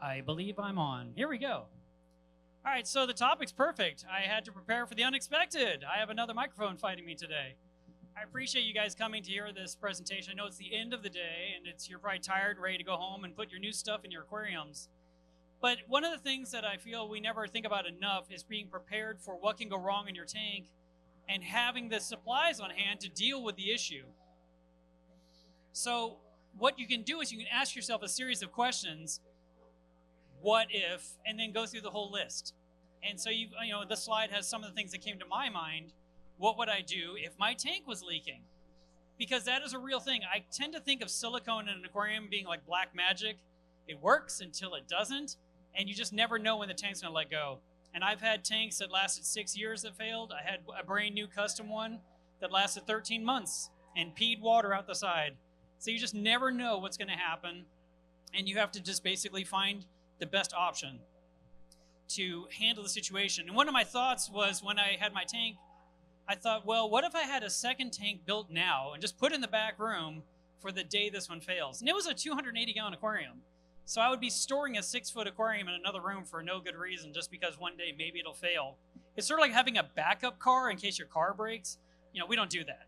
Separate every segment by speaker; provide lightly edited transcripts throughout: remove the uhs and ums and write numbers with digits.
Speaker 1: I believe I'm on. Here we go. All right, so the topic's perfect. I had to prepare for the unexpected. I have another microphone fighting me today. I appreciate you guys coming to hear this presentation. I know it's the end of the day, and you're probably tired, ready to go home and put your new stuff in your aquariums. But one of the things that I feel we never think about enough is being prepared for what can go wrong in your tank and having the supplies on hand to deal with the issue. So what you can do is you can ask yourself a series of questions. What if, and then go through the whole list. And so this slide has some of the things that came to my mind. What would I do if my tank was leaking? Because that is a real thing. I tend to think of silicone in an aquarium being like black magic. It works until it doesn't, and you just never know when the tank's gonna let go. And I've had tanks that lasted 6 years that failed. I had a brand new custom one that lasted 13 months and peed water out the side. So you just never know what's gonna happen, and you have to just basically find the best option to handle the situation. And one of my thoughts was when I had my tank, I thought, well, what if I had a second tank built now and just put in the back room for the day this one fails? And it was a 280-gallon aquarium. So I would be storing a 6-foot aquarium in another room for no good reason, just because one day maybe it'll fail. It's sort of like having a backup car in case your car breaks. We don't do that.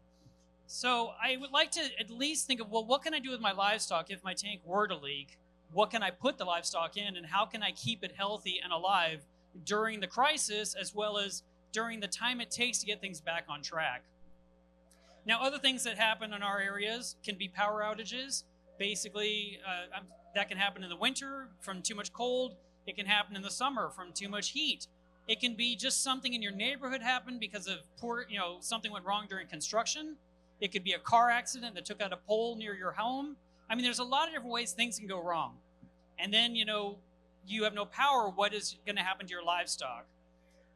Speaker 1: So I would like to at least think of, well, what can I do with my livestock if my tank were to leak? What can I put the livestock in, and how can I keep it healthy and alive during the crisis, as well as during the time it takes to get things back on track? Now, other things that happen in our areas can be power outages. Basically, that can happen in the winter from too much cold. It can happen in the summer from too much heat. It can be just something in your neighborhood happened because of something went wrong during construction. It could be a car accident that took out a pole near your home. I mean, there's a lot of different ways things can go wrong. And then, you have no power. What is going to happen to your livestock?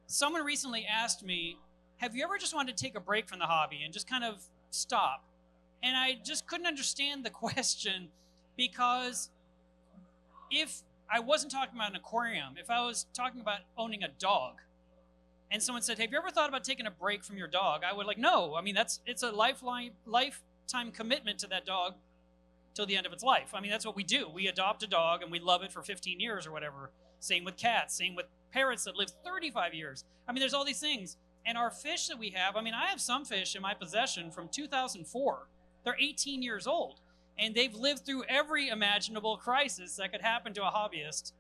Speaker 1: Someone recently asked me, have you ever just wanted to take a break from the hobby and just kind of stop? And I just couldn't understand the question, because if I wasn't talking about an aquarium, if I was talking about owning a dog, and someone said, have you ever thought about taking a break from your dog? I would no. I mean, it's a lifetime commitment to that dog till the end of its life. I mean, that's what we do. We adopt a dog and we love it for 15 years or whatever. Same with cats, same with parrots that live 35 years. I mean, there's all these things. And our fish that we have, I mean, I have some fish in my possession from 2004. They're 18 years old, and they've lived through every imaginable crisis that could happen to a hobbyist,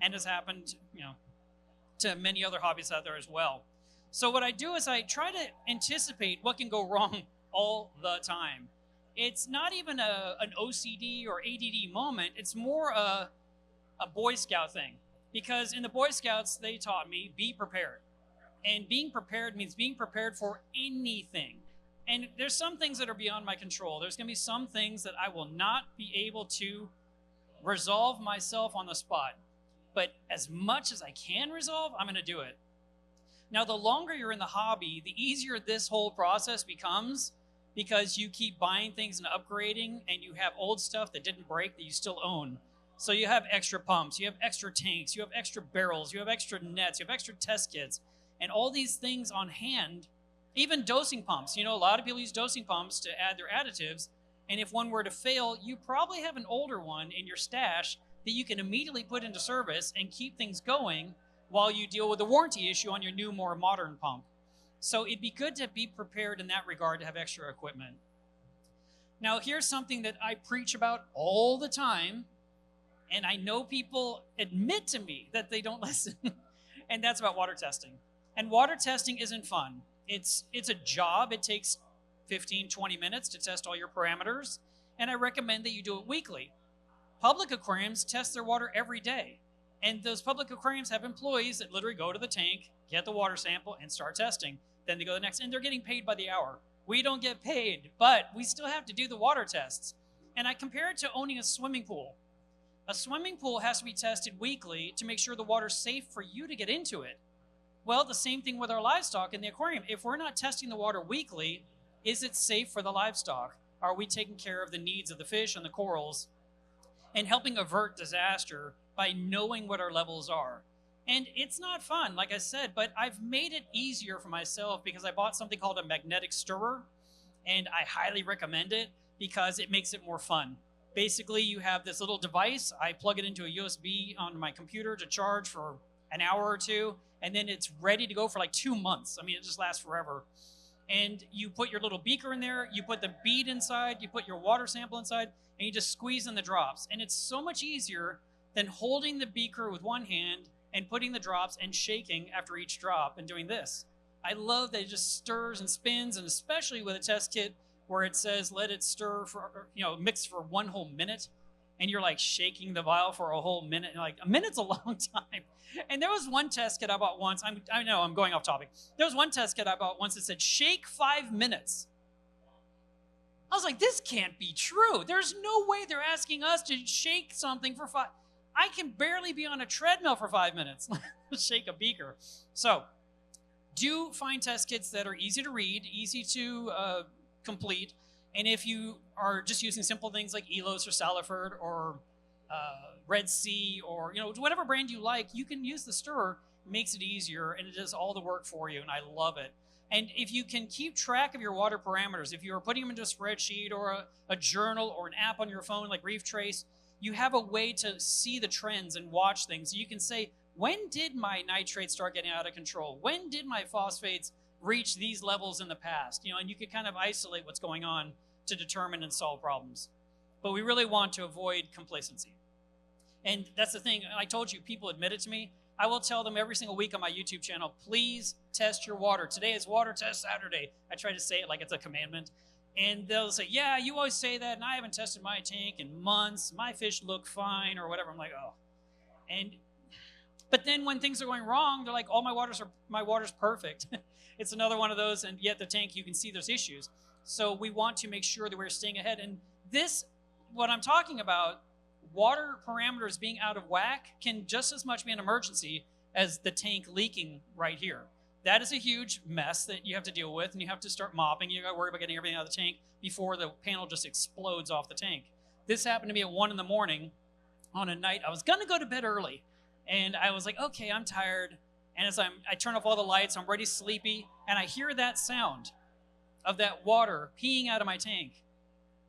Speaker 1: and has happened, to many other hobbyists out there as well. So what I do is I try to anticipate what can go wrong all the time. It's not even an OCD or ADD moment. It's more a Boy Scout thing. Because in the Boy Scouts, they taught me, be prepared. And being prepared means being prepared for anything. And there's some things that are beyond my control. There's going to be some things that I will not be able to resolve myself on the spot. But as much as I can resolve, I'm going to do it. Now, the longer you're in the hobby, the easier this whole process becomes, because you keep buying things and upgrading, and you have old stuff that didn't break that you still own. So you have extra pumps, you have extra tanks, you have extra barrels, you have extra nets, you have extra test kits, and all these things on hand. Even dosing pumps. A lot of people use dosing pumps to add their additives, and if one were to fail, you probably have an older one in your stash that you can immediately put into service and keep things going while you deal with the warranty issue on your new, more modern pump. So it'd be good to be prepared in that regard, to have extra equipment. Now, here's something that I preach about all the time, and I know people admit to me that they don't listen, and that's about water testing. And water testing isn't fun. It's a job. It takes 15, 20 minutes to test all your parameters, and I recommend that you do it weekly. Public aquariums test their water every day, and those public aquariums have employees that literally go to the tank, get the water sample, and start testing. Then they go to the next, and they're getting paid by the hour. We don't get paid, but we still have to do the water tests. And I compare it to owning a swimming pool. A swimming pool has to be tested weekly to make sure the water's safe for you to get into it. Well, the same thing with our livestock in the aquarium. If we're not testing the water weekly, is it safe for the livestock? Are we taking care of the needs of the fish and the corals and helping avert disaster by knowing what our levels are? And it's not fun, like I said, but I've made it easier for myself because I bought something called a magnetic stirrer, and I highly recommend it because it makes it more fun. Basically, you have this little device. I plug it into a USB on my computer to charge for an hour or two, and then it's ready to go for like 2 months. I mean, it just lasts forever. And you put your little beaker in there, you put the bead inside, you put your water sample inside, and you just squeeze in the drops. And it's so much easier than holding the beaker with one hand and putting the drops and shaking after each drop and doing this. I love that it just stirs and spins, and especially with a test kit where it says let it stir for, mix for 1 whole minute, and you're like shaking the vial for a whole minute. And like, a minute's a long time. And there was one test kit I bought once. I know I'm going off topic. There was one test kit I bought once that said shake 5 minutes. I was like, this can't be true. There's no way they're asking us to shake something for 5. I can barely be on a treadmill for 5 minutes. Shake a beaker. So do find test kits that are easy to read, easy to complete. And if you are just using simple things like Elos or Saliford or Red Sea or whatever brand you like, you can use the stirrer. It makes it easier, and it does all the work for you, and I love it. And if you can keep track of your water parameters, if you're putting them into a spreadsheet or a journal or an app on your phone like Reef Trace, you have a way to see the trends and watch things. So you can say, when did my nitrates start getting out of control? When did my phosphates reach these levels in the past? And you can kind of isolate what's going on to determine and solve problems. But we really want to avoid complacency. And that's the thing. I told you, people admit it to me. I will tell them every single week on my YouTube channel, please test your water. Today is water test Saturday. I try to say it like it's a commandment. And they'll say, yeah, you always say that, and I haven't tested my tank in months. My fish look fine or whatever. I'm like, oh. But then when things are going wrong, they're like, oh, my water's perfect. It's another one of those, and yet the tank, you can see there's issues. So we want to make sure that we're staying ahead. And this, what I'm talking about, water parameters being out of whack can just as much be an emergency as the tank leaking right here. That is a huge mess that you have to deal with, and you have to start mopping. You got to worry about getting everything out of the tank before the panel just explodes off the tank. This happened to me at 1 in the morning on a night. I was going to go to bed early, and I was like, okay, I'm tired. And as I turn off all the lights, I'm already sleepy, and I hear that sound of that water peeing out of my tank.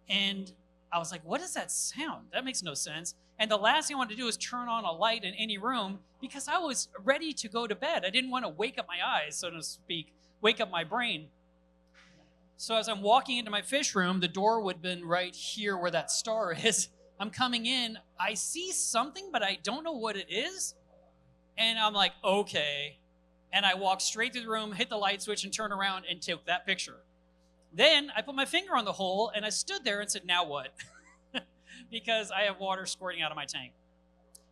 Speaker 1: And I was like, what is that sound? That makes no sense. And the last thing I wanted to do is turn on a light in any room because I was ready to go to bed. I didn't want to wake up my eyes, so to speak, wake up my brain. So as I'm walking into my fish room, the door would have been right here where that star is. I'm coming in. I see something, but I don't know what it is. And I'm like, okay. And I walked straight through the room, hit the light switch, and turned around and took that picture. Then I put my finger on the hole, and I stood there and said, now what? Because I have water squirting out of my tank.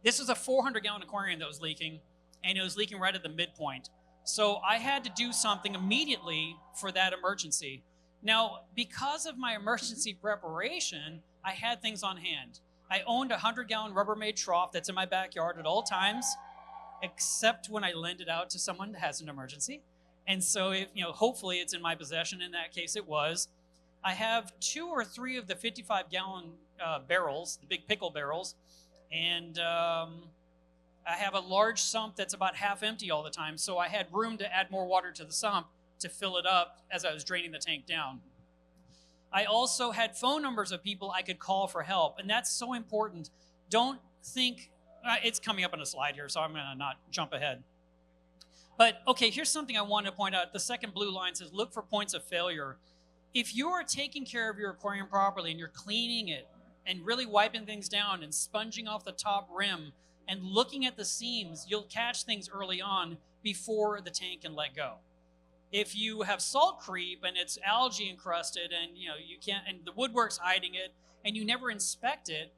Speaker 1: This was a 400-gallon aquarium that was leaking, and it was leaking right at the midpoint. So I had to do something immediately for that emergency. Now, because of my emergency preparation, I had things on hand. I owned a 100-gallon Rubbermaid trough that's in my backyard at all times, except when I lend it out to someone that has an emergency. And so, hopefully it's in my possession. In that case, it was. I have 2 or 3 of the 55-gallon barrels, the big pickle barrels, and I have a large sump that's about half empty all the time, so I had room to add more water to the sump to fill it up as I was draining the tank down. I also had phone numbers of people I could call for help, and that's so important. Don't think, it's coming up on a slide here, so I'm going to not jump ahead. But, okay, here's something I want to point out. The second blue line says, look for points of failure. If you are taking care of your aquarium properly and you're cleaning it and really wiping things down and sponging off the top rim and looking at the seams, you'll catch things early on before the tank can let go. If you have salt creep and it's algae encrusted and you can't, and the woodwork's hiding it, and you never inspect it,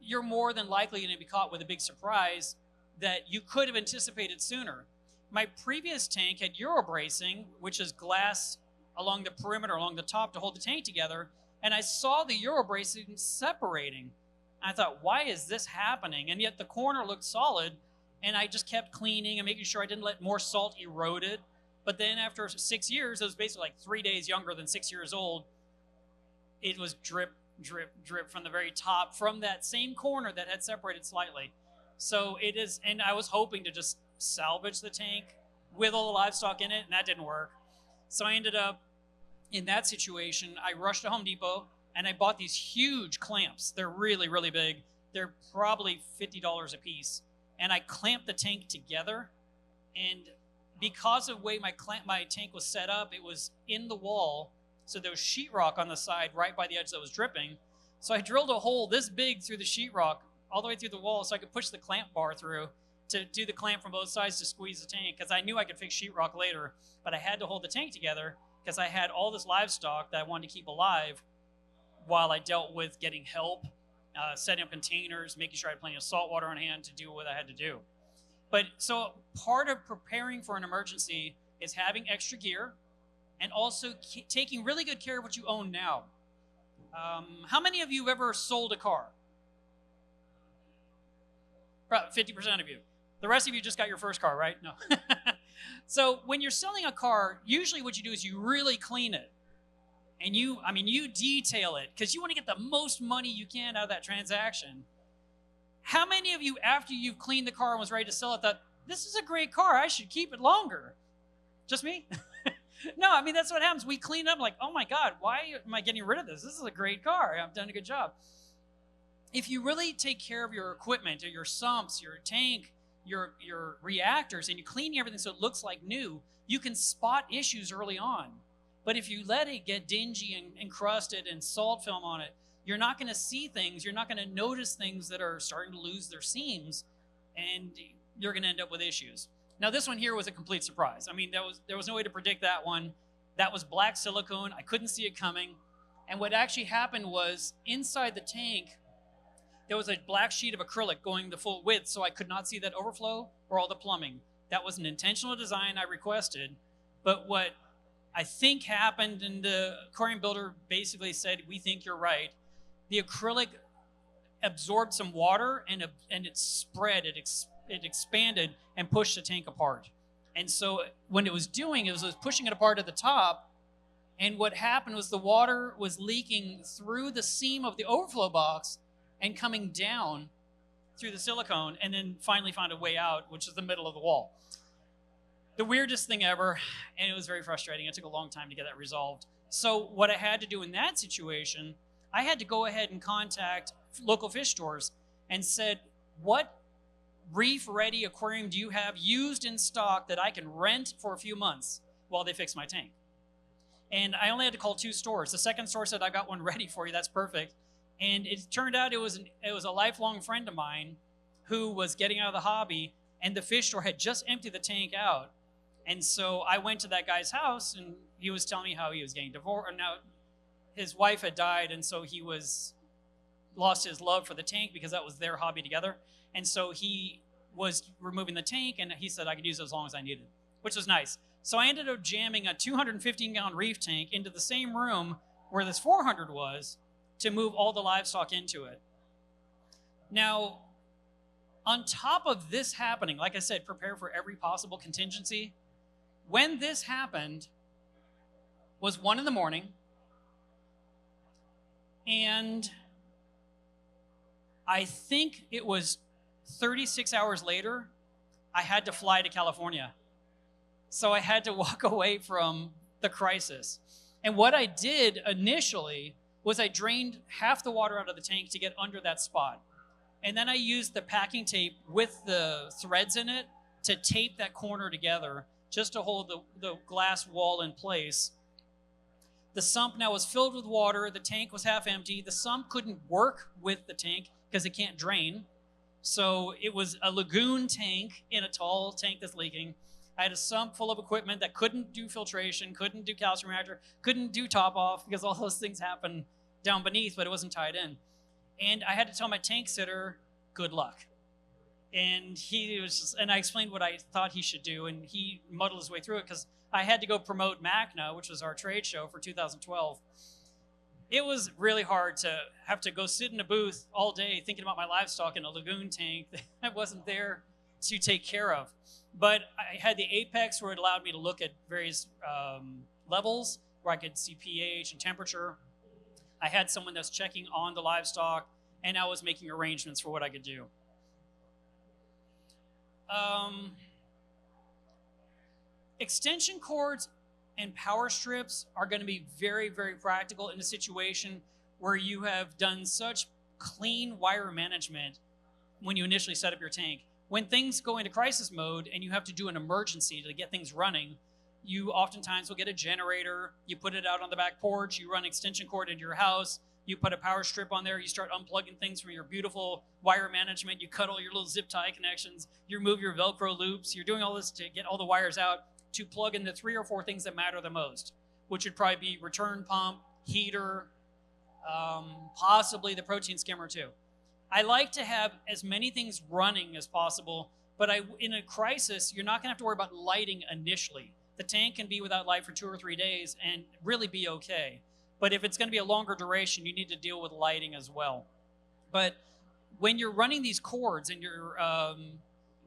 Speaker 1: you're more than likely going to be caught with a big surprise that you could have anticipated sooner. My previous tank had Eurobracing, which is glass along the perimeter, along the top to hold the tank together, and I saw the Eurobracing separating. I thought, why is this happening? And yet the corner looked solid, and I just kept cleaning and making sure I didn't let more salt erode it. But then after 6 years, it was basically like 3 days younger than 6 years old, it was drip, drip, drip from the very top, from that same corner that had separated slightly. So it is, and I was hoping to just salvage the tank with all the livestock in it, and that didn't work. So I ended up in that situation. I rushed to Home Depot. and I bought these huge clamps. They're really, really big. They're probably $50 a piece. And I clamped the tank together. And because of the way my tank was set up, it was in the wall. So there was sheetrock on the side right by the edge that was dripping. So I drilled a hole this big through the sheetrock all the way through the wall so I could push the clamp bar through to do the clamp from both sides to squeeze the tank, because I knew I could fix sheetrock later, but I had to hold the tank together because I had all this livestock that I wanted to keep alive while I dealt with getting help, setting up containers, making sure I had plenty of salt water on hand to do what I had to do. But so part of preparing for an emergency is having extra gear and also taking really good care of what you own now. How many of you have ever sold a car? About 50% of you. The rest of you just got your first car, right? No. So when you're selling a car, usually what you do is you really clean it. And you detail it because you want to get the most money you can out of that transaction. How many of you, after you've cleaned the car and was ready to sell it, thought, this is a great car, I should keep it longer? Just me? No, I mean, that's what happens. We clean it up like, oh my God, why am I getting rid of this? This is a great car. I've done a good job. If you really take care of your equipment, or your sumps, your tank, your reactors, and you're cleaning everything so it looks like new, you can spot issues early on. But if you let it get dingy and encrusted and salt film on it, you're not going to see things. You're not going to notice things that are starting to lose their seams, and you're going to end up with issues. Now, this one here was a complete surprise. I mean, there was no way to predict that one. That was black silicone. I couldn't see it coming. And what actually happened was inside the tank, there was a black sheet of acrylic going the full width, so I could not see that overflow or all the plumbing. That was an intentional design I requested, but what I think happened, and the aquarium builder basically said, we think you're right. The acrylic absorbed some water and it spread, it expanded and pushed the tank apart. And so when it was doing, it was pushing it apart at the top, and what happened was the water was leaking through the seam of the overflow box and coming down through the silicone, and then finally found a way out, which is the middle of the wall. The weirdest thing ever, and it was very frustrating. It took a long time to get that resolved. So what I had to do in that situation, I had to go ahead and contact local fish stores and said, what reef-ready aquarium do you have used in stock that I can rent for a few months while they fix my tank? And I only had to call 2 stores. The second store said, I got one ready for you. That's perfect. And it turned out it was a lifelong friend of mine who was getting out of the hobby, and the fish store had just emptied the tank out. And so I went to that guy's house, and he was telling me how he was getting divorced. Now, his wife had died, and so he lost his love for the tank because that was their hobby together. And so he was removing the tank, and he said I could use it as long as I needed, which was nice. So I ended up jamming a 215-gallon reef tank into the same room where this 400 was to move all the livestock into it. Now, on top of this happening, like I said, prepare for every possible contingency. When this happened was 1 a.m, and I think it was 36 hours later, I had to fly to California. So I had to walk away from the crisis. And what I did initially was I drained half the water out of the tank to get under that spot. And then I used the packing tape with the threads in it to tape that corner together just to hold the glass wall in place. The sump now was filled with water. The tank was half empty. The sump couldn't work with the tank because it can't drain. So it was a lagoon tank in a tall tank that's leaking. I had a sump full of equipment that couldn't do filtration, couldn't do calcium reactor, couldn't do top off because all those things happen down beneath, but it wasn't tied in. And I had to tell my tank sitter, good luck. And I explained what I thought he should do, and he muddled his way through it because I had to go promote MACNA, which was our trade show for 2012. It was really hard to have to go sit in a booth all day thinking about my livestock in a lagoon tank that I wasn't there to take care of. But I had the Apex where it allowed me to look at various levels where I could see pH and temperature. I had someone that's checking on the livestock, and I was making arrangements for what I could do. Extension cords and power strips are going to be very, very practical in a situation where you have done such clean wire management when you initially set up your tank. When things go into crisis mode and you have to do an emergency to get things running, you oftentimes will get a generator, you put it out on the back porch, you run extension cord into your house, you put a power strip on there, you start unplugging things from your beautiful wire management, you cut all your little zip tie connections, you remove your Velcro loops, you're doing all this to get all the wires out to plug in the 3 or 4 things that matter the most, which would probably be return pump, heater, possibly the protein skimmer too. I like to have as many things running as possible, but in a crisis, you're not going to have to worry about lighting initially. The tank can be without light for 2 or 3 days and really be okay. But if it's going to be a longer duration, you need to deal with lighting as well. But when you're running these cords and you're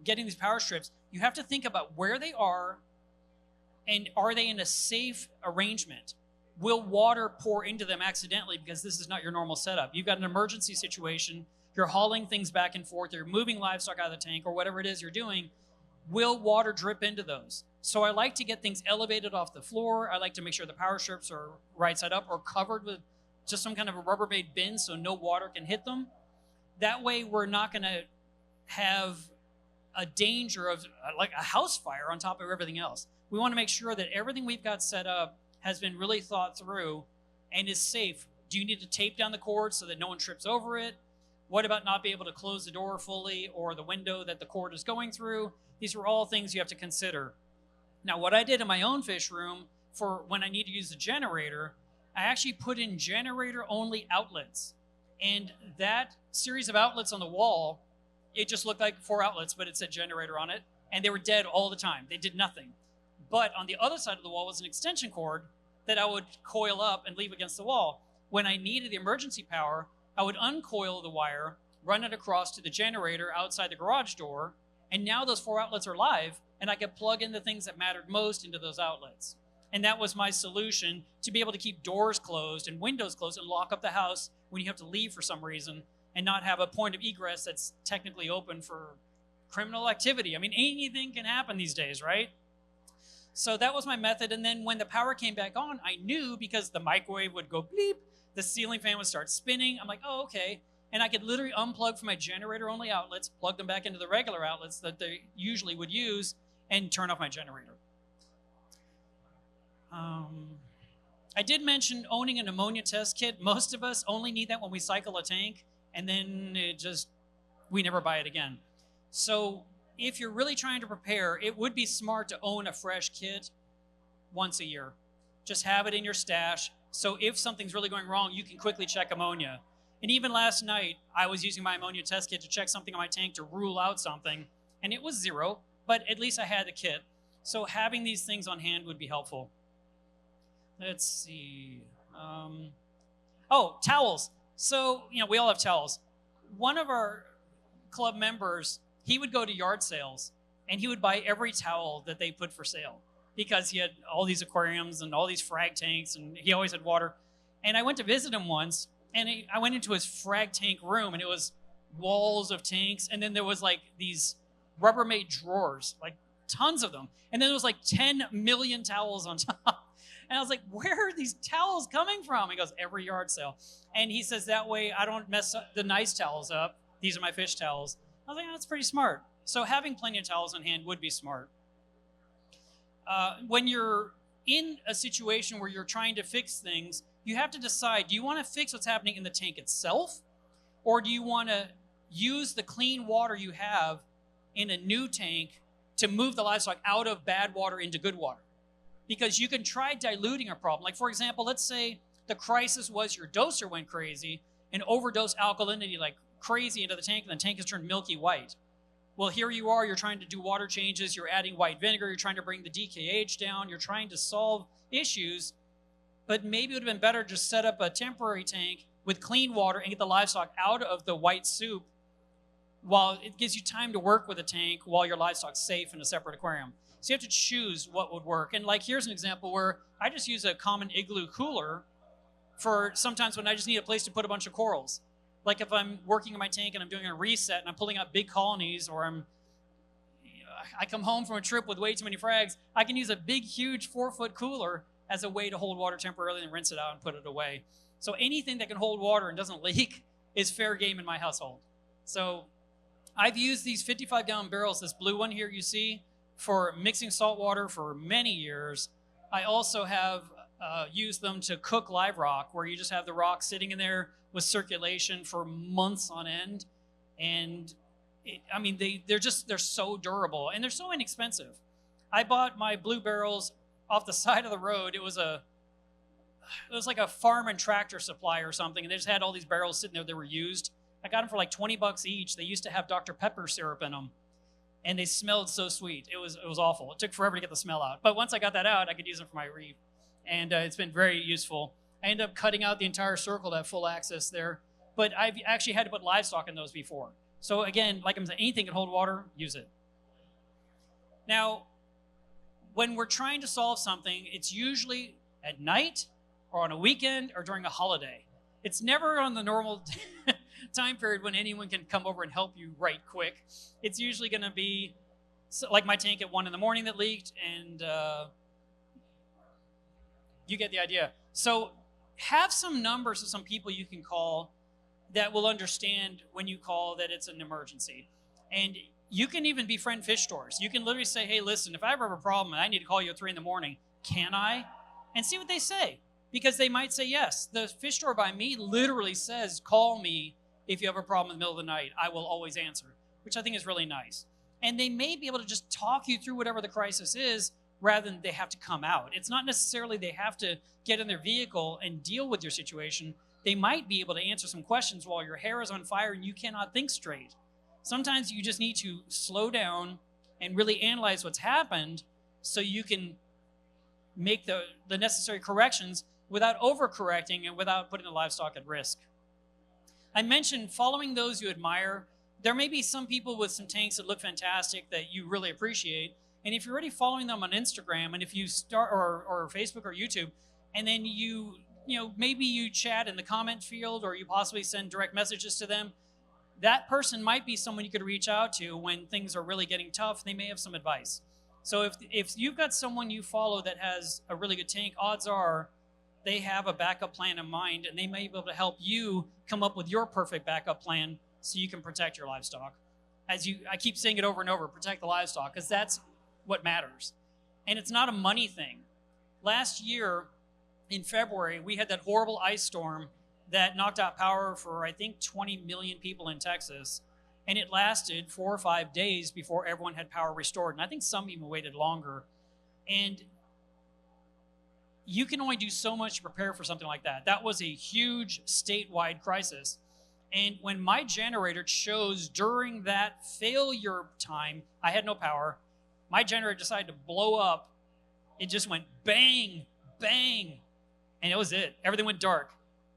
Speaker 1: getting these power strips, you have to think about where they are and are they in a safe arrangement? Will water pour into them accidentally because this is not your normal setup? You've got an emergency situation. You're hauling things back and forth, you're moving livestock out of the tank or whatever it is you're doing, will water drip into those? So I like to get things elevated off the floor. I like to make sure the power strips are right side up or covered with just some kind of a Rubbermaid bin so no water can hit them. That way we're not going to have a danger of like a house fire on top of everything else. We want to make sure that everything we've got set up has been really thought through and is safe. Do you need to tape down the cord so that no one trips over it? What about not being able to close the door fully or the window that the cord is going through? These are all things you have to consider. Now, what I did in my own fish room for when I need to use the generator, I actually put in generator-only outlets. And that series of outlets on the wall, it just looked like 4 outlets, but it said generator on it. And they were dead all the time. They did nothing. But on the other side of the wall was an extension cord that I would coil up and leave against the wall. When I needed the emergency power, I would uncoil the wire, run it across to the generator outside the garage door, and now those 4 outlets are live, and I could plug in the things that mattered most into those outlets. And that was my solution to be able to keep doors closed and windows closed and lock up the house when you have to leave for some reason and not have a point of egress that's technically open for criminal activity. I mean, anything can happen these days, right? So that was my method. And then when the power came back on, I knew because the microwave would go bleep, the ceiling fan would start spinning. I'm like, oh, okay. And I could literally unplug from my generator-only outlets, plug them back into the regular outlets that they usually would use, and turn off my generator. I did mention owning an ammonia test kit. Most of us only need that when we cycle a tank, and then we never buy it again. So if you're really trying to prepare, it would be smart to own a fresh kit once a year. Just have it in your stash. So if something's really going wrong, you can quickly check ammonia. And even last night, I was using my ammonia test kit to check something on my tank to rule out something, and it was 0, but at least I had the kit. So having these things on hand would be helpful. Let's see. Towels. So, we all have towels. One of our club members, he would go to yard sales, and he would buy every towel that they put for sale because he had all these aquariums and all these frag tanks, and he always had water. And I went to visit him once, and I went into his frag tank room, and it was walls of tanks, and then there was like these Rubbermaid drawers, like tons of them. And then there was like 10 million towels on top. And I was like, where are these towels coming from? He goes, every yard sale. And he says, that way I don't mess up the nice towels up. These are my fish towels. I was like, that's pretty smart. So having plenty of towels on hand would be smart. When you're in a situation where you're trying to fix things, you have to decide, do you want to fix what's happening in the tank itself? Or do you want to use the clean water you have in a new tank to move the livestock out of bad water into good water? Because you can try diluting a problem. Like, for example, let's say the crisis was your doser went crazy and overdosed alkalinity like crazy into the tank, and the tank has turned milky white. Well, here you are, you're trying to do water changes, you're adding white vinegar, you're trying to bring the DKH down, you're trying to solve issues, but maybe it would have been better to just set up a temporary tank with clean water and get the livestock out of the white soup while it gives you time to work with a tank while your livestock's safe in a separate aquarium. So you have to choose what would work. And like, here's an example where I just use a common igloo cooler for sometimes when I just need a place to put a bunch of corals. Like if I'm working in my tank and I'm doing a reset and I'm pulling out big colonies, or I come home from a trip with way too many frags, I can use a big, huge 4-foot cooler as a way to hold water temporarily and rinse it out and put it away. So anything that can hold water and doesn't leak is fair game in my household. So I've used these 55-gallon barrels, this blue one here you see, for mixing salt water for many years. I also have used them to cook live rock, where you just have the rock sitting in there with circulation for months on end. And they're so durable, and they're so inexpensive. I bought my blue barrels off the side of the road. It was like a farm and tractor supply or something, and they just had all these barrels sitting there that were used. I got them for like $20 each. They used to have Dr. Pepper syrup in them, and they smelled so sweet. It was awful. It took forever to get the smell out. But once I got that out, I could use them for my reef, and it's been very useful. I ended up cutting out the entire circle to have full access there, but I've actually had to put livestock in those before. So again, like I'm saying, anything can hold water, use it. Now, when we're trying to solve something, it's usually at night or on a weekend or during a holiday. It's never on the normal time period when anyone can come over and help you right quick. It's usually going to be like my tank at 1 in the morning that leaked, and you get the idea. So have some numbers of some people you can call that will understand when you call that it's an emergency. And you can even befriend fish stores. You can literally say, hey, listen, if I ever have a problem and I need to call you at 3 in the morning, can I? And see what they say, because they might say yes. The fish store by me literally says, call me if you have a problem in the middle of the night. I will always answer, which I think is really nice. And they may be able to just talk you through whatever the crisis is rather than they have to come out. It's not necessarily they have to get in their vehicle and deal with your situation. They might be able to answer some questions while your hair is on fire and you cannot think straight. Sometimes you just need to slow down and really analyze what's happened so you can make the necessary corrections without overcorrecting and without putting the livestock at risk. I mentioned following those you admire. There may be some people with some tanks that look fantastic that you really appreciate. And if you're already following them on Instagram, and if you start, or Facebook or YouTube, and then maybe you chat in the comment field, or you possibly send direct messages to them, that person might be someone you could reach out to when things are really getting tough. They may have some advice. So if you've got someone you follow that has a really good tank, odds are they have a backup plan in mind, and they may be able to help you come up with your perfect backup plan so you can protect your livestock. I keep saying it over and over, protect the livestock, because that's what matters. And it's not a money thing. Last year in February, we had that horrible ice storm that knocked out power for, I think, 20 million people in Texas. And it lasted 4 or 5 days before everyone had power restored. And I think some even waited longer. And you can only do so much to prepare for something like that. That was a huge statewide crisis. And when my generator chose during that failure time, I had no power. My generator decided to blow up. It just went bang, bang. And it was it. Everything went dark.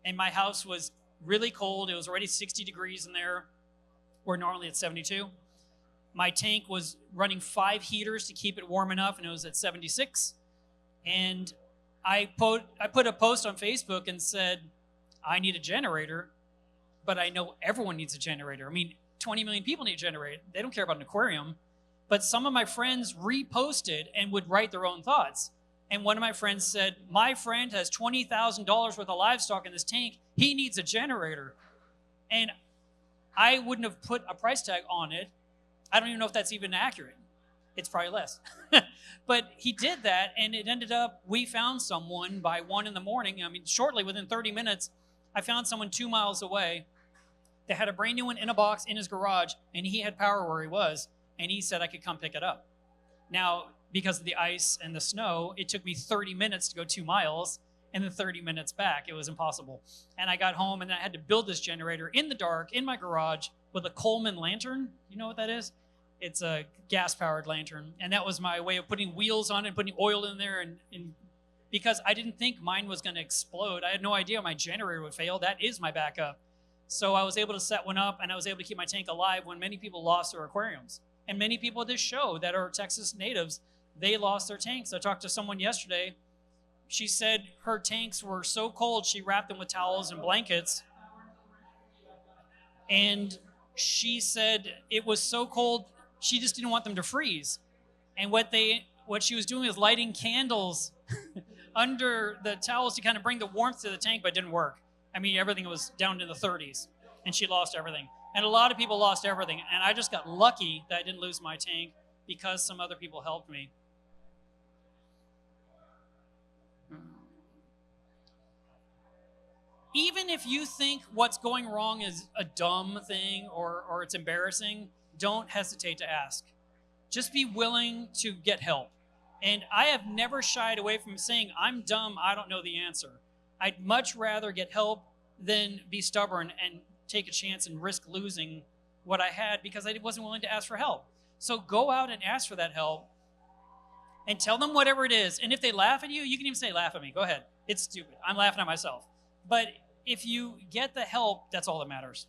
Speaker 1: And my house was really cold. It was already 60 degrees in there, where normally it's 72. My tank was running 5 heaters to keep it warm enough, and it was at 76. And I put a post on Facebook and said, I need a generator, but I know everyone needs a generator. 20 million people need a generator. They don't care about an aquarium. But some of my friends reposted and would write their own thoughts. And one of my friends said, my friend has $20,000 worth of livestock in this tank. He needs a generator. And I wouldn't have put a price tag on it. I don't even know if that's even accurate. It's probably less. But he did that, and it ended up, we found someone by 1 in the morning. Shortly, within 30 minutes, I found someone 2 miles away that had a brand new one in a box in his garage, and he had power where he was, and he said I could come pick it up. Now, because of the ice and the snow, it took me 30 minutes to go 2 miles, and then 30 minutes back. It was impossible. And I got home, and I had to build this generator in the dark, in my garage, with a Coleman lantern. You know what that is? It's a gas-powered lantern. And that was my way of putting wheels on it, putting oil in there, and because I didn't think mine was going to explode. I had no idea my generator would fail. That is my backup. So I was able to set one up, and I was able to keep my tank alive when many people lost their aquariums. And many people at this show that are Texas natives, they lost their tanks. I talked to someone yesterday. She said her tanks were so cold, she wrapped them with towels and blankets. And she said it was so cold, she just didn't want them to freeze. And what she was doing is lighting candles under the towels to kind of bring the warmth to the tank, but it didn't work. I mean, everything was down to the 30s, and she lost everything. And a lot of people lost everything. And I just got lucky that I didn't lose my tank because some other people helped me. Even if you think what's going wrong is a dumb thing or it's embarrassing, don't hesitate to ask. Just be willing to get help. And I have never shied away from saying, I'm dumb, I don't know the answer. I'd much rather get help than be stubborn and take a chance and risk losing what I had because I wasn't willing to ask for help. So go out and ask for that help and tell them whatever it is. And if they laugh at you, you can even say, laugh at me. Go ahead. It's stupid. I'm laughing at myself. But if you get the help, that's all that matters.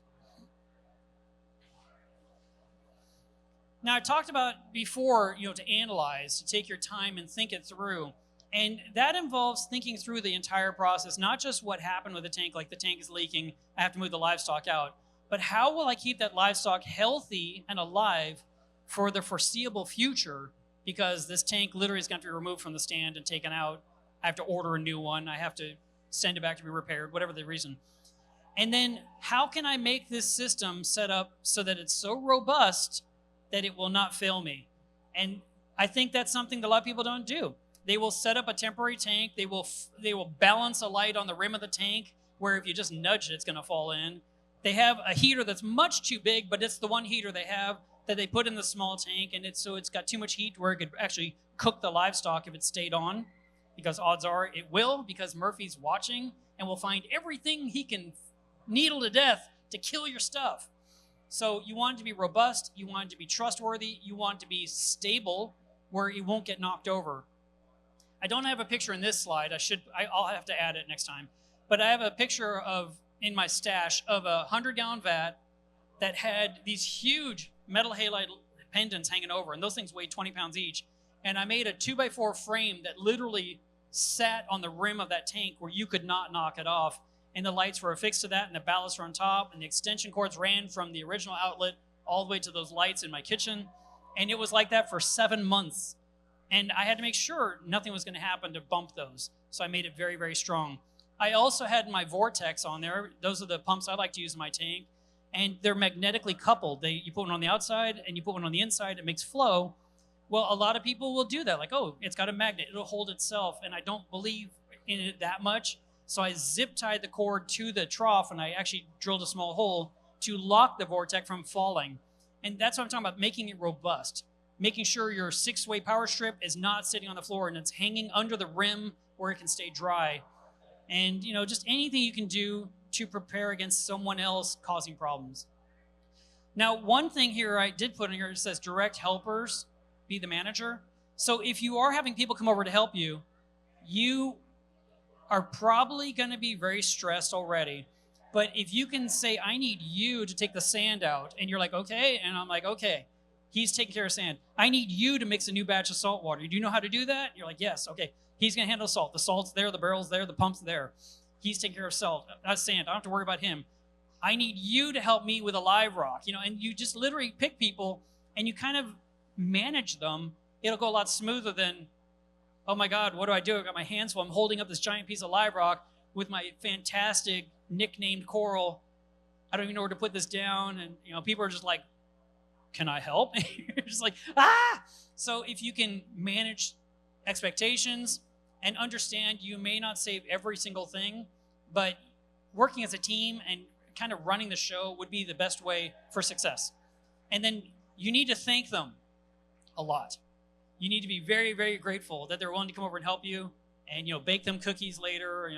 Speaker 1: Now, I talked about before, to analyze, to take your time and think it through. And that involves thinking through the entire process, not just what happened with the tank, like the tank is leaking, I have to move the livestock out, but how will I keep that livestock healthy and alive for the foreseeable future? Because this tank literally is going to be removed from the stand and taken out. I have to order a new one. I have to send it back to be repaired, whatever the reason. And then how can I make this system set up so that it's so robust that it will not fail me? And I think that's something that a lot of people don't do. They will set up a temporary tank. They will balance a light on the rim of the tank where if you just nudge it, it's going to fall in. They have a heater that's much too big, but it's the one heater they have that they put in the small tank, and it's got too much heat where it could actually cook the livestock if it stayed on, because odds are it will, because Murphy's watching and will find everything he can needle to death to kill your stuff. So you want it to be robust, you want it to be trustworthy, you want it to be stable where it won't get knocked over. I don't have a picture in this slide. I'll have to add it next time. But I have a picture in my stash of a 100-gallon vat that had these huge metal halide pendants hanging over, and those things weighed 20 pounds each. And I made a 2x4 frame that literally sat on the rim of that tank where you could not knock it off. And the lights were affixed to that, and the ballasts were on top, and the extension cords ran from the original outlet all the way to those lights in my kitchen. And it was like that for 7 months. And I had to make sure nothing was going to happen to bump those. So I made it very, very strong. I also had my Vortex on there. Those are the pumps I like to use in my tank. And they're magnetically coupled. You put one on the outside and you put one on the inside. It makes flow. Well, a lot of people will do that. Like, oh, it's got a magnet. It'll hold itself. And I don't believe in it that much. So I zip tied the cord to the trough, and I actually drilled a small hole to lock the Vortex from falling. And that's what I'm talking about, making it robust. Making sure your 6-way power strip is not sitting on the floor and it's hanging under the rim where it can stay dry. And, just anything you can do to prepare against someone else causing problems. Now, one thing here I did put in here, it says direct helpers, be the manager. So if you are having people come over to help you, you are probably going to be very stressed already. But if you can say, I need you to take the sand out, and you're like, okay, and I'm like, okay. He's taking care of sand. I need you to mix a new batch of salt water. Do you know how to do that? You're like, yes, okay. He's going to handle salt. The salt's there, the barrel's there, the pump's there. He's taking care of salt, sand. I don't have to worry about him. I need you to help me with a live rock. And you just literally pick people and you kind of manage them. It'll go a lot smoother than, oh my God, what do I do? I've got my hands full. I'm holding up this giant piece of live rock with my fantastic nicknamed coral. I don't even know where to put this down. And, people are just like, can I help? You're just like, ah! So if you can manage expectations and understand you may not save every single thing, but working as a team and kind of running the show would be the best way for success. And then you need to thank them a lot. You need to be very, very grateful that they're willing to come over and help you and, bake them cookies later,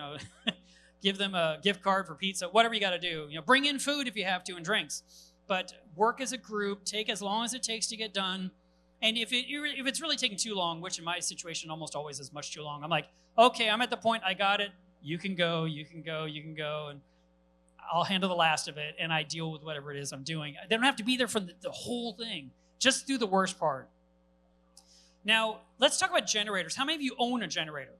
Speaker 1: give them a gift card for pizza, whatever you got to do. Bring in food if you have to and drinks. But work as a group, take as long as it takes to get done. And if it's really taking too long, which in my situation almost always is much too long, I'm like, okay, I'm at the point, I got it. You can go, and I'll handle the last of it, and I deal with whatever it is I'm doing. They don't have to be there for the whole thing. Just do the worst part. Now, let's talk about generators. How many of you own a generator?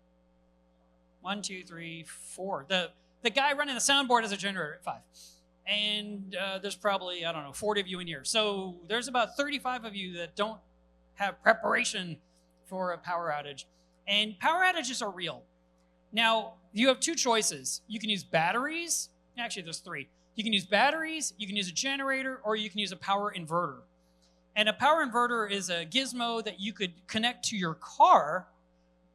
Speaker 1: 1, 2, 3, 4. The guy running the soundboard has a generator at 5. And there's probably, 40 of you in here. So there's about 35 of you that don't have preparation for a power outage. And power outages are real. Now, you have two choices. You can use batteries actually there's three. You can use batteries, you can use a generator, or you can use a power inverter. And a power inverter is a gizmo that you could connect to your car,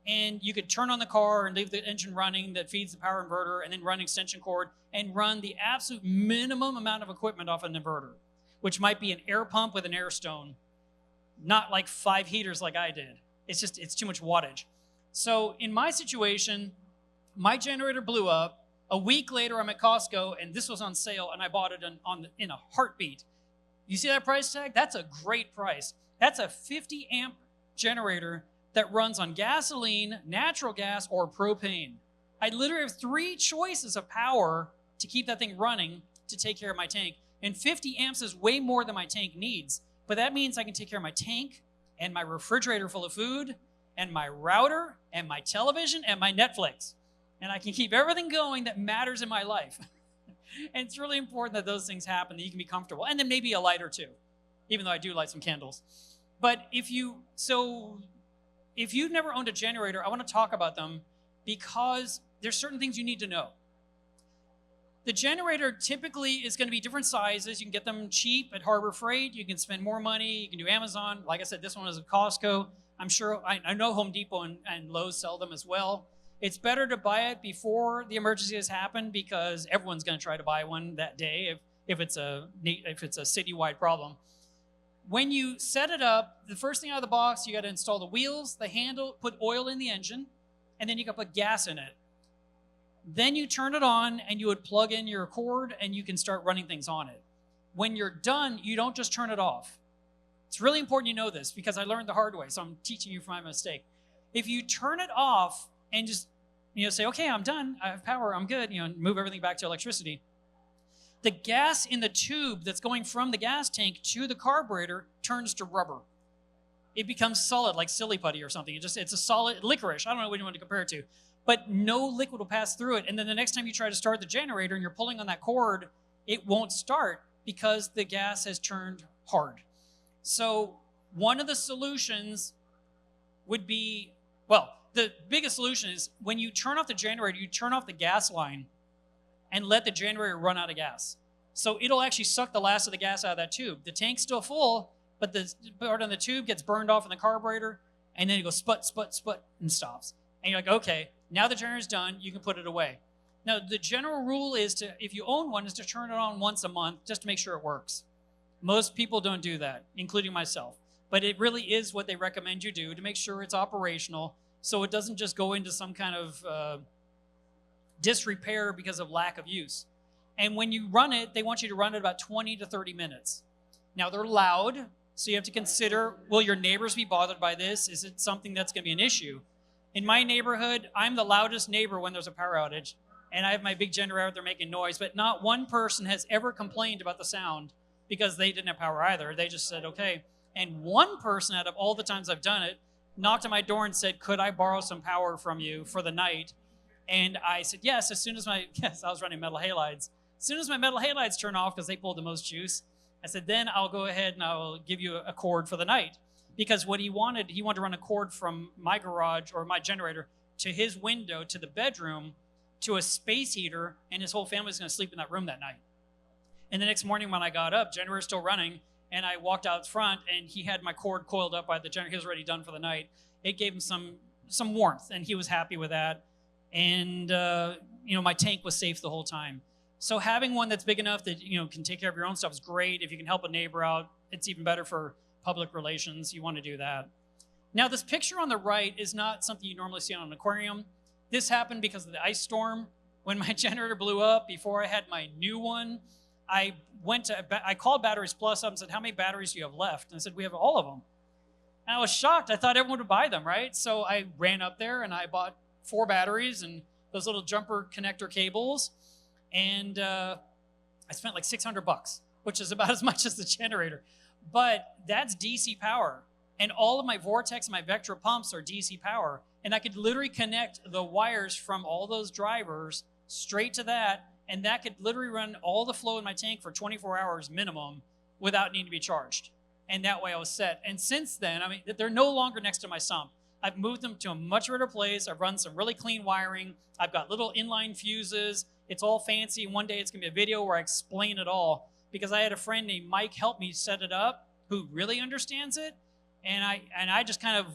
Speaker 1: and you could turn on the car and leave the engine running that feeds the power inverter, and then run an extension cord and run the absolute minimum amount of equipment off an inverter, which might be an air pump with an air stone, not like 5 heaters like I did. It's too much wattage. So in my situation, my generator blew up. A week later, I'm at Costco, and this was on sale, and I bought it in a heartbeat. You see that price tag? That's a great price. That's a 50 amp generator that runs on gasoline, natural gas, or propane. I literally have 3 choices of power to keep that thing running to take care of my tank. And 50 amps is way more than my tank needs. But that means I can take care of my tank and my refrigerator full of food and my router and my television and my Netflix. And I can keep everything going that matters in my life. And it's really important that those things happen, that you can be comfortable. And then maybe a lighter too, even though I do light some candles. But if you've never owned a generator, I want to talk about them because there's certain things you need to know. The generator typically is going to be different sizes. You can get them cheap at Harbor Freight. You can spend more money. You can do Amazon. Like I said, this one is at Costco. I'm sure, I know Home Depot and Lowe's sell them as well. It's better to buy it before the emergency has happened because everyone's going to try to buy one that day if it's a citywide problem. When you set it up, the first thing out of the box, you got to install the wheels, the handle, put oil in the engine, and then you got to put gas in it. Then you turn it on, and you would plug in your cord, and you can start running things on it. When you're done, you don't just turn it off. It's really important you know this because I learned the hard way, so I'm teaching you from my mistake. If you turn it off and just say, okay, I'm done, I have power, I'm good, move everything back to electricity, the gas in the tube that's going from the gas tank to the carburetor turns to rubber. It becomes solid, like silly putty or something. It's a solid licorice. I don't know what you want to compare it to. But no liquid will pass through it. And then the next time you try to start the generator and you're pulling on that cord, it won't start because the gas has turned hard. So one of the solutions would be, the biggest solution is when you turn off the generator, you turn off the gas line and let the generator run out of gas. So it'll actually suck the last of the gas out of that tube. The tank's still full, but the part on the tube gets burned off in the carburetor, and then it goes sput, sput, sput, and stops. And you're like, okay, now the generator's done, you can put it away. Now, the general rule is if you own one, is to turn it on once a month just to make sure it works. Most people don't do that, including myself. But it really is what they recommend you do to make sure it's operational so it doesn't just go into some kind of disrepair because of lack of use. And when you run it, they want you to run it about 20 to 30 minutes. Now, they're loud, so you have to consider, will your neighbors be bothered by this? Is it something that's going to be an issue? In my neighborhood, I'm the loudest neighbor when there's a power outage, and I have my big generator out there making noise, but not one person has ever complained about the sound because they didn't have power either. They just said, okay. And one person out of all the times I've done it knocked on my door and said, could I borrow some power from you for the night? And I said, yes, I was running metal halides. As soon as my metal halides turn off, because they pulled the most juice, I said, then I'll go ahead and I'll give you a cord for the night. Because what he wanted to run a cord from my garage or my generator to his window to the bedroom to a space heater, and his whole family was going to sleep in that room that night. And the next morning when I got up, generator's still running, and I walked out front, and he had my cord coiled up by the generator. He was already done for the night. It gave him some warmth, and he was happy with that. And my tank was safe the whole time. So having one that's big enough that can take care of your own stuff is great. If you can help a neighbor out, it's even better for public relations. You want to do that. Now, this picture on the right is not something you normally see on an aquarium. This happened because of the ice storm. When my generator blew up, before I had my new one, I called Batteries Plus up and said, how many batteries do you have left? And I said, we have all of them. And I was shocked. I thought everyone would buy them, right? So I ran up there and I bought 4 batteries and those little jumper connector cables. And I spent like $600, which is about as much as the generator. But that's DC power. And all of my Vortex and my Vectra pumps are DC power. And I could literally connect the wires from all those drivers straight to that. And that could literally run all the flow in my tank for 24 hours minimum without needing to be charged. And that way I was set. And since then, they're no longer next to my sump. I've moved them to a much better place. I've run some really clean wiring. I've got little inline fuses. It's all fancy. And one day it's going to be a video where I explain it all, because I had a friend named Mike help me set it up who really understands it. And I just kind of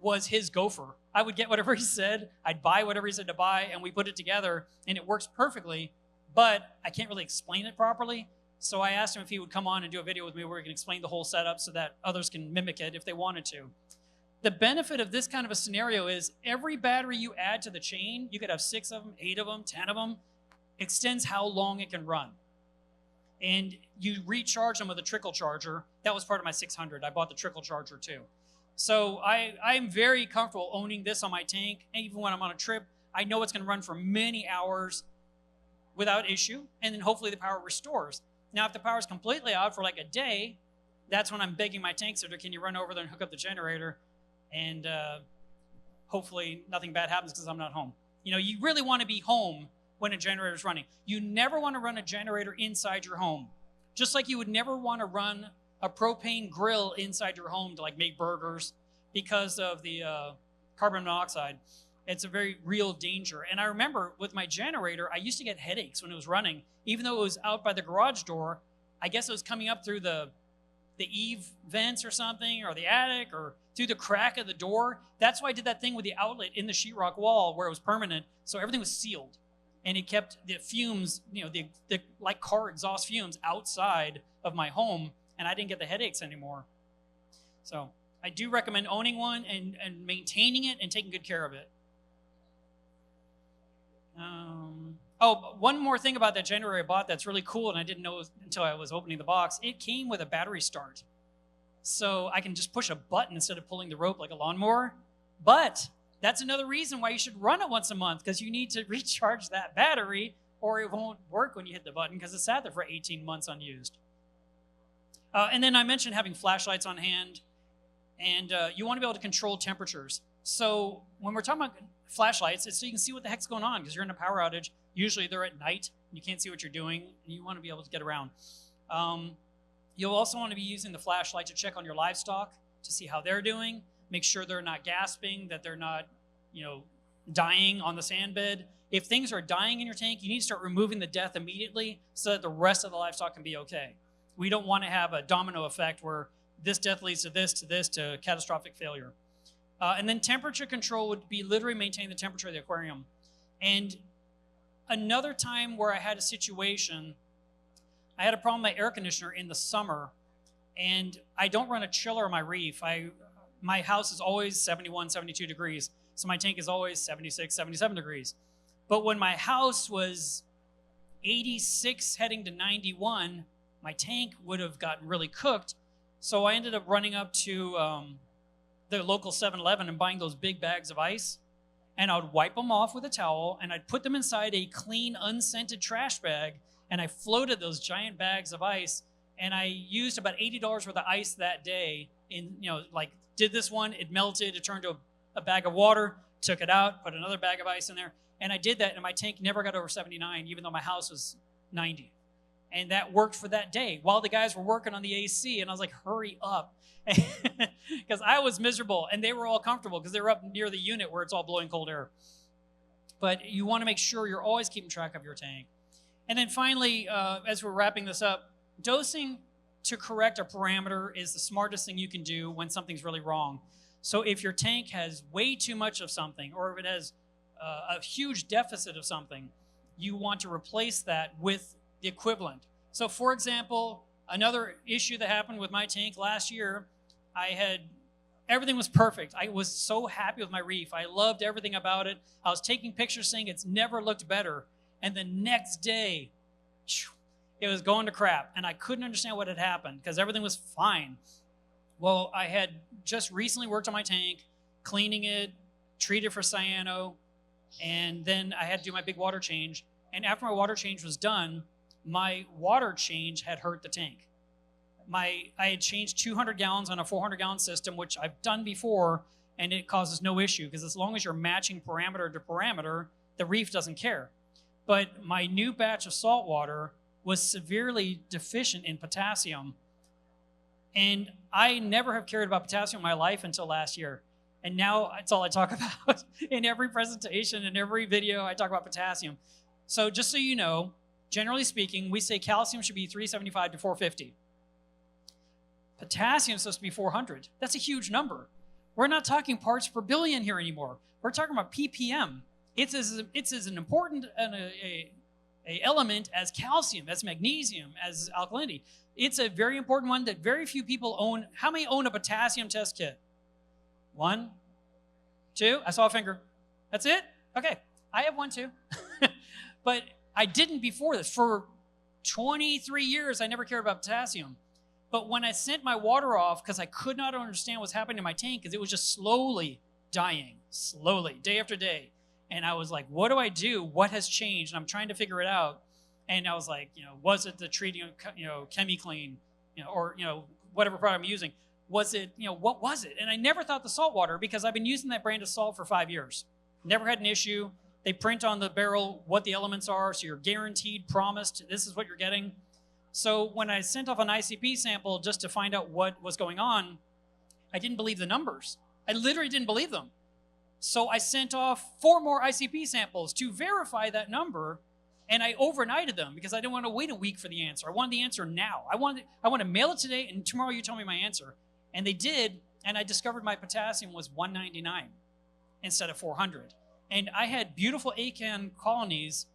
Speaker 1: was his gopher. I would get whatever he said. I'd buy whatever he said to buy, and we put it together, and it works perfectly, but I can't really explain it properly. So I asked him if he would come on and do a video with me where we can explain the whole setup so that others can mimic it if they wanted to. The benefit of this kind of a scenario is every battery you add to the chain, you could have 6 of them, 8 of them, 10 of them, extends how long it can run. And you recharge them with a trickle charger. That was part of my 600. I bought the trickle charger too. So I'm very comfortable owning this on my tank. And even when I'm on a trip, I know it's going to run for many hours without issue. And then hopefully the power restores. Now, if the power is completely out for like a day, that's when I'm begging my tank sitter, can you run over there and hook up the generator? And hopefully nothing bad happens because I'm not home. You know, you really want to be home when a generator is running. You never want to run a generator inside your home. Just like you would never want to run a propane grill inside your home to like make burgers because of the carbon monoxide. It's a very real danger. And I remember with my generator, I used to get headaches when it was running, even though it was out by the garage door. I guess it was coming up through the eave vents or something, or the attic, or through the crack of the door. That's why I did that thing with the outlet in the sheetrock wall where it was permanent, so everything was sealed. And it kept the fumes, you know, the like car exhaust fumes outside of my home, and I didn't get the headaches anymore. So I do recommend owning one and maintaining it and taking good care of it. One more thing about that generator I bought that's really cool, and I didn't know until I was opening the box. It came with a battery start. So I can just push a button instead of pulling the rope like a lawnmower. But that's another reason why you should run it once a month, because you need to recharge that battery or it won't work when you hit the button because it sat there for 18 months unused. And then I mentioned having flashlights on hand, and you want to be able to control temperatures. So when we're talking about flashlights, it's so you can see what the heck's going on, because you're in a power outage. Usually they're at night. You can't see what you're doing, and you want to be able to get around. You'll also want to be using the flashlight to check on your livestock to see how they're doing. Make sure they're not gasping, that they're not, you know, dying on the sand bed. If things are dying in your tank, you need to start removing the death immediately so that the rest of the livestock can be okay. We don't want to have a domino effect where this death leads to this, to catastrophic failure. And then temperature control would be literally maintaining the temperature of the aquarium. And another time where I had a situation, I had a problem with my air conditioner in the summer, and I don't run a chiller on my reef. My house is always 71, 72 degrees, so my tank is always 76, 77 degrees. But when my house was 86 heading to 91, my tank would have gotten really cooked. So I ended up running up to the local 7-Eleven and buying those big bags of ice. And I would wipe them off with a towel, and I'd put them inside a clean, unscented trash bag, and I floated those giant bags of ice, and I used about $80 worth of ice that day. Did this one, it melted, it turned to a bag of water, took it out, put another bag of ice in there, and I did that, and my tank never got over 79, even though my house was 90. And that worked for that day while the guys were working on the AC, and I was like, hurry up. Because I was miserable, and they were all comfortable because they were up near the unit where it's all blowing cold air. But you want to make sure you're always keeping track of your tank. And then finally, as we're wrapping this up, dosing to correct a parameter is the smartest thing you can do when something's really wrong. So if your tank has way too much of something, or if it has a huge deficit of something, you want to replace that with the equivalent. So for example, another issue that happened with my tank last year, everything was perfect. I was so happy with my reef. I loved everything about it. I was taking pictures saying it's never looked better. And the next day, it was going to crap. And I couldn't understand what had happened because everything was fine. Well, I had just recently worked on my tank, cleaning it, treated for cyano, and then I had to do my big water change. And after my water change was done, my water change had hurt the tank. I had changed 200 gallons on a 400-gallon system, which I've done before, and it causes no issue because as long as you're matching parameter to parameter, the reef doesn't care. But my new batch of salt water was severely deficient in potassium, and I never have cared about potassium in my life until last year. And now that's all I talk about. In every presentation, in every video, I talk about potassium. So just so you know, generally speaking, we say calcium should be 375 to 450. Potassium is supposed to be 400. That's a huge number. We're not talking parts per billion here anymore. We're talking about ppm. It's as an important a element as calcium, as magnesium, as alkalinity. It's a very important one that very few people own. How many own a potassium test kit? 1, 2. I saw a finger. That's it? Okay. I have one too. But I didn't before this. For 23 years, I never cared about potassium. But when I sent my water off, because I could not understand what's happening to my tank, because it was just slowly dying, slowly, day after day. And I was like, what do I do? What has changed? And I'm trying to figure it out. And I was like, was it the treating, ChemiClean, or, whatever product I'm using? Was it, what was it? And I never thought the salt water, because I've been using that brand of salt for 5 years. Never had an issue. They print on the barrel what the elements are, so you're guaranteed, promised, this is what you're getting. So when I sent off an ICP sample just to find out what was going on, I didn't believe the numbers. I literally didn't believe them. So I sent off 4 more ICP samples to verify that number, and I overnighted them because I didn't want to wait a week for the answer. I wanted the answer now. I want to mail it today, and tomorrow you tell me my answer. And they did, and I discovered my potassium was 199 instead of 400. And I had beautiful acan colonies,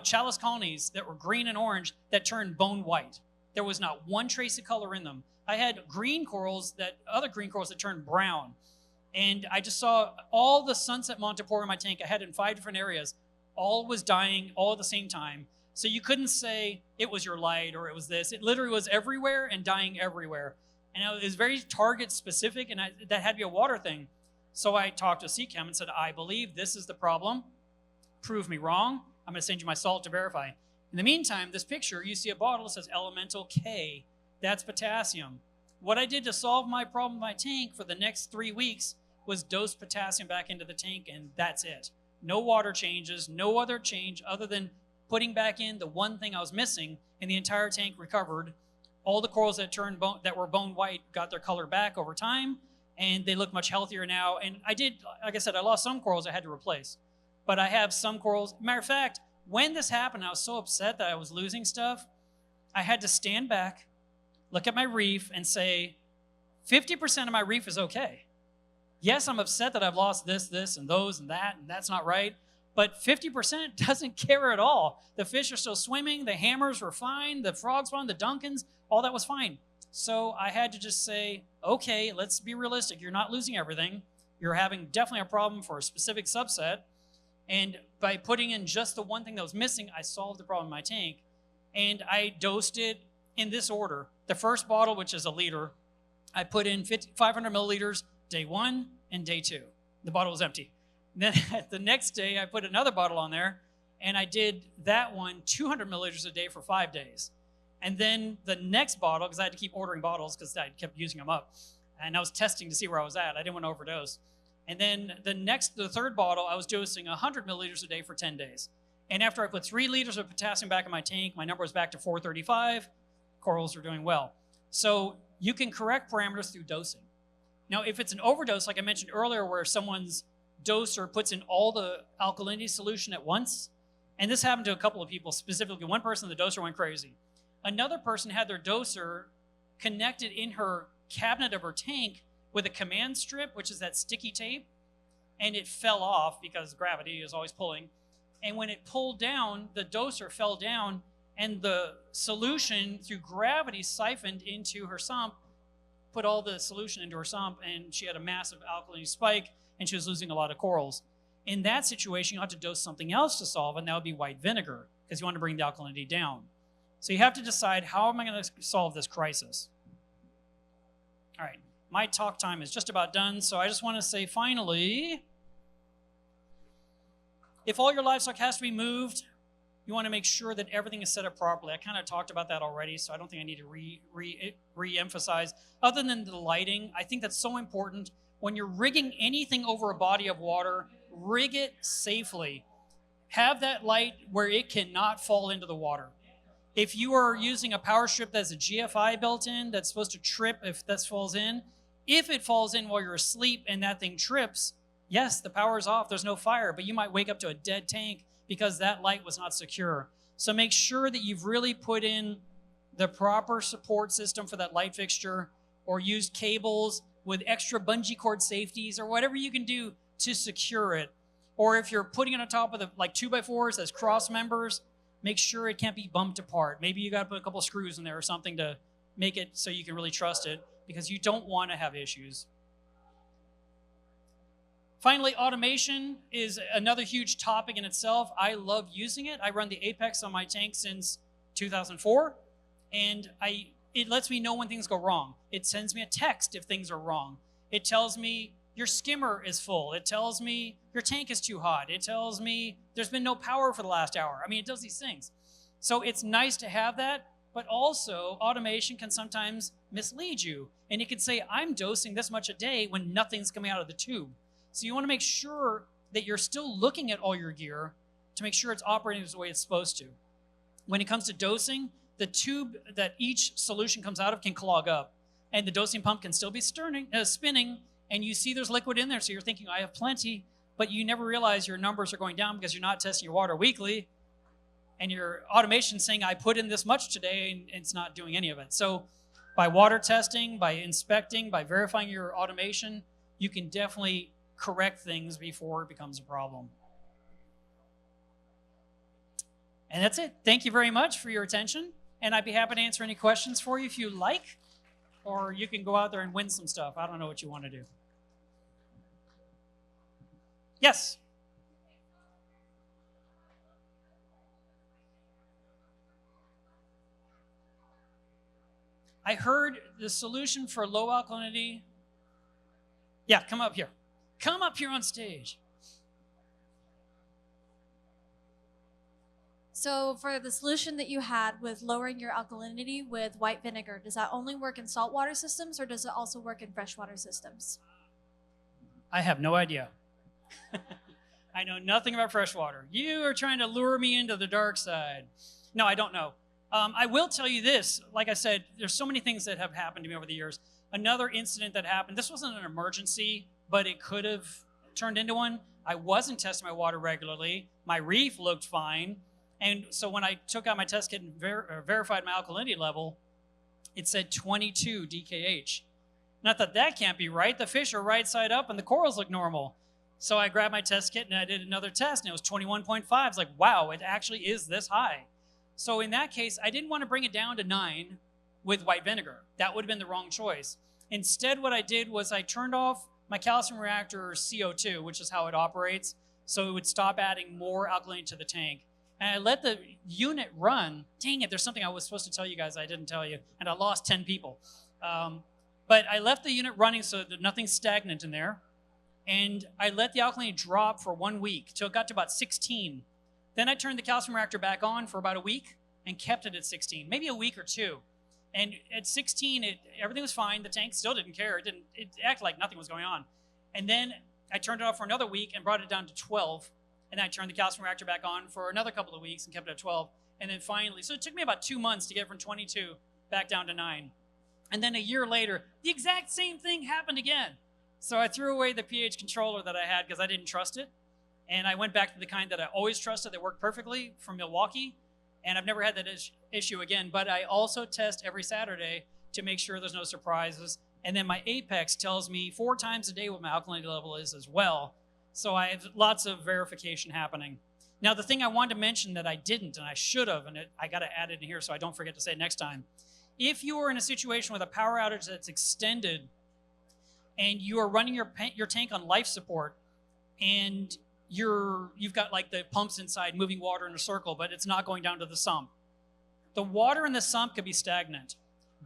Speaker 1: chalice colonies that were green and orange that turned bone white. There was not one trace of color in them. I had other green corals that turned brown. And I just saw all the sunset Montipore in my tank. I had it in 5 different areas. All was dying all at the same time. So you couldn't say it was your light or it was this. It literally was everywhere and dying everywhere. And it was very target specific, and that had to be a water thing. So I talked to CChem and said, I believe this is the problem. Prove me wrong. I'm going to send you my salt to verify. In the meantime, this picture, you see a bottle that says elemental K. That's potassium. What I did to solve my problem in my tank for the next 3 weeks was dose potassium back into the tank, and that's it. No water changes, no other change other than putting back in the one thing I was missing, and the entire tank recovered. All the corals that were bone white got their color back over time, and they look much healthier now. And I did, like I said, I lost some corals I had to replace. But I have some corals. Matter of fact, when this happened, I was so upset that I was losing stuff, I had to stand back, look at my reef, and say, 50% of my reef is okay. Yes, I'm upset that I've lost this, and those, and that's not right. But 50% doesn't care at all. The fish are still swimming, the hammers were fine, the frogs fine, the Duncans, all that was fine. So I had to just say, okay, let's be realistic. You're not losing everything. You're having definitely a problem for a specific subset. And by putting in just the one thing that was missing, I solved the problem in my tank. And I dosed it in this order. The first bottle, which is a liter, I put in 500 milliliters day 1 and day 2. The bottle was empty. Then the next day, I put another bottle on there, and I did that one 200 milliliters a day for 5 days. And then the next bottle, because I had to keep ordering bottles because I kept using them up, and I was testing to see where I was at. I didn't want to overdose. And then the third bottle, I was dosing 100 milliliters a day for 10 days. And after I put 3 liters of potassium back in my tank, my number was back to 435. Corals are doing well. So you can correct parameters through dosing. Now, if it's an overdose, like I mentioned earlier, where someone's doser puts in all the alkalinity solution at once, and this happened to a couple of people, specifically one person, the doser went crazy. Another person had their doser connected in her cabinet of her tank with a command strip, which is that sticky tape, and it fell off because gravity is always pulling. And when it pulled down, the doser fell down, and the solution through gravity siphoned into her sump, put all the solution into her sump, and she had a massive alkalinity spike, and she was losing a lot of corals. In that situation, you have to dose something else to solve, and that would be white vinegar, because you want to bring the alkalinity down. So you have to decide, how am I going to solve this crisis? All right, my talk time is just about done, so I just want to say, finally, if all your livestock has to be moved, you want to make sure that everything is set up properly. I kind of talked about that already, so I don't think I need to re-emphasize. Other than the lighting, I think that's so important. When you're rigging anything over a body of water, rig it safely. Have that light where it cannot fall into the water. If you are using a power strip that's a GFI built in, that's supposed to trip if this falls in, if it falls in while you're asleep and that thing trips, yes, the power is off, there's no fire, but you might wake up to a dead tank because that light was not secure. So make sure that you've really put in the proper support system for that light fixture, or used cables with extra bungee cord safeties, or whatever you can do to secure it. Or if you're putting it on top of the 2x4s as cross members, make sure it can't be bumped apart. Maybe you got to put a couple screws in there or something to make it so you can really trust it, because you don't want to have issues. Finally, automation is another huge topic in itself. I love using it. I run the Apex on my tank since 2004, and it lets me know when things go wrong. It sends me a text if things are wrong. It tells me your skimmer is full. It tells me your tank is too hot. It tells me there's been no power for the last hour. I mean, it does these things. So it's nice to have that, but also automation can sometimes mislead you. And it can say, I'm dosing this much a day when nothing's coming out of the tube. So you want to make sure that you're still looking at all your gear to make sure it's operating the way it's supposed to. When it comes to dosing, the tube that each solution comes out of can clog up, and the dosing pump can still be spinning, and you see there's liquid in there, so you're thinking, I have plenty, but you never realize your numbers are going down because you're not testing your water weekly, and your automation saying, I put in this much today, and it's not doing any of it. So by water testing, by inspecting, by verifying your automation, you can definitely correct things before it becomes a problem. And that's it. Thank you very much for your attention, and I'd be happy to answer any questions for you if you like, or you can go out there and win some stuff. I don't know what you want to do. Yes? I heard the solution for low alkalinity. Yeah, come up here. Come up here on stage.
Speaker 2: So for the solution that you had with lowering your alkalinity with white vinegar, does that only work in saltwater systems, or does it also work in freshwater systems?
Speaker 1: I have no idea. I know nothing about freshwater. You are trying to lure me into the dark side. No, I don't know. I will tell you this. Like I said, there's so many things that have happened to me over the years. Another incident that happened, this wasn't an emergency, but it could have turned into one. I wasn't testing my water regularly. My reef looked fine. And so when I took out my test kit and verified my alkalinity level, it said 22 DKH. And I thought, that can't be right. The fish are right side up and the corals look normal. So I grabbed my test kit and I did another test, and it was 21.5. It's like, wow, it actually is this high. So in that case, I didn't want to bring it down to 9 with white vinegar. That would have been the wrong choice. Instead, what I did was I turned off my calcium reactor CO2, which is how it operates, so it would stop adding more alkalinity to the tank. And I let the unit run. Dang it, there's something I was supposed to tell you guys I didn't tell you, and I lost 10 people. But I left the unit running so that nothing's stagnant in there, and I let the alkalinity drop for 1 week till it got to about 16. Then I turned the calcium reactor back on for about a week and kept it at 16, maybe a week or two. And at 16, everything was fine. The tank still didn't care. It acted like nothing was going on. And then I turned it off for another week and brought it down to 12. And then I turned the calcium reactor back on for another couple of weeks and kept it at 12. And then finally, so it took me about 2 months to get from 22 back down to 9. And then a year later, the exact same thing happened again. So I threw away the pH controller that I had because I didn't trust it. And I went back to the kind that I always trusted that worked perfectly from Milwaukee. And I've never had that issue again. But I also test every Saturday to make sure there's no surprises. And then my Apex tells me 4 times a day what my alkalinity level is as well. So I have lots of verification happening. Now, the thing I wanted to mention that I didn't, and I should have, and I got to add it in here so I don't forget to say it next time. If you are in a situation with a power outage that's extended and you are running your tank on life support, and you've got like the pumps inside moving water in a circle, but it's not going down to the sump. The water in the sump could be stagnant.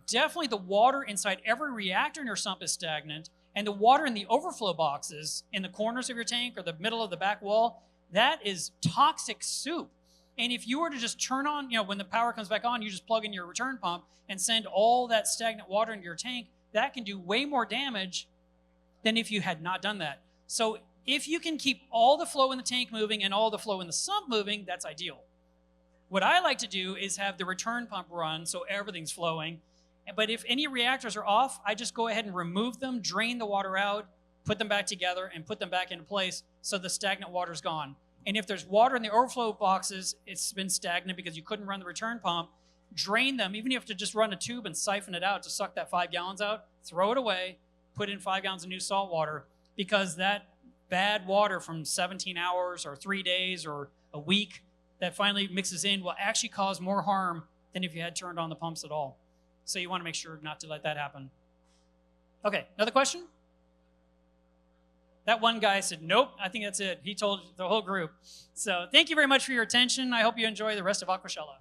Speaker 1: Definitely the water inside every reactor in your sump is stagnant, and the water in the overflow boxes in the corners of your tank or the middle of the back wall, that is toxic soup. And if you were to just turn on, when the power comes back on, you just plug in your return pump and send all that stagnant water into your tank, that can do way more damage than if you had not done that. So if you can keep all the flow in the tank moving and all the flow in the sump moving, that's ideal. What I like to do is have the return pump run so everything's flowing. But if any reactors are off, I just go ahead and remove them, drain the water out, put them back together, and put them back into place so the stagnant water's gone. And if there's water in the overflow boxes, it's been stagnant because you couldn't run the return pump, drain them. Even if you have to just run a tube and siphon it out to suck that 5 gallons out, throw it away, put in 5 gallons of new salt water, because that bad water from 17 hours or 3 days or a week that finally mixes in will actually cause more harm than if you had turned on the pumps at all. So you want to make sure not to let that happen. Okay, another question? That one guy said, nope, I think that's it. He told the whole group. So thank you very much for your attention. I hope you enjoy the rest of Aquashella.